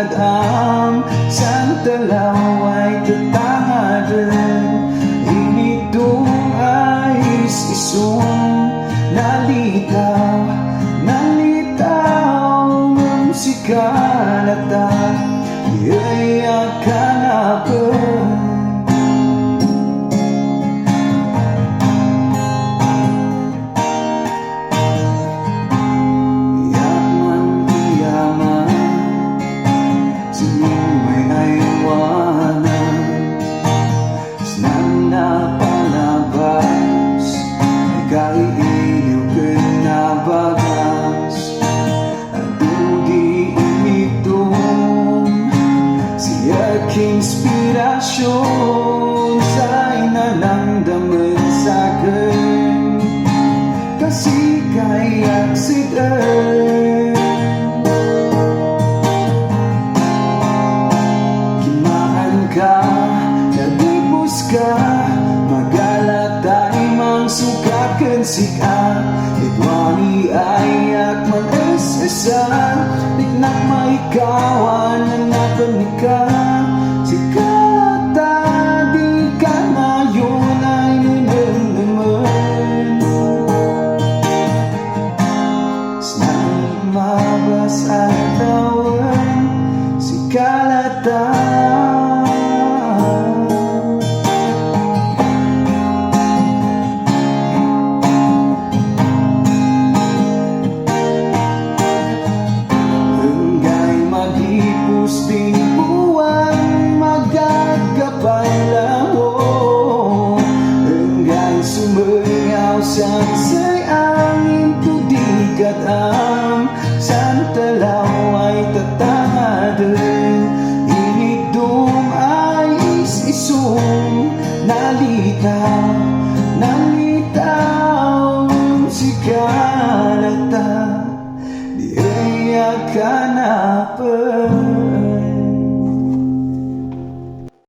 kadam Santalaw ay tatangaran Initong ais isong nalitaw ng sikalata Iyaya ka na ba? Kaiiliw ka na bagas Adudi imitong si aking inspirasyon Sa'y nanangdaman sa'kin Kasi kay aksident Kimaan ka, nagipos ka Magalat ay mang sukakan sika Itwani ayak mag-asa Niknak maikawan na napanika Sikata di ka ngayon ay nananaman Snang mabas at tawan Sikalata Ting buwan magagapalaw Hanggang sumayaw sa sayangin tudig at ang santalaw ay tatamadan Inidong ay isisong nalitaw sikalata Di ay ka na pa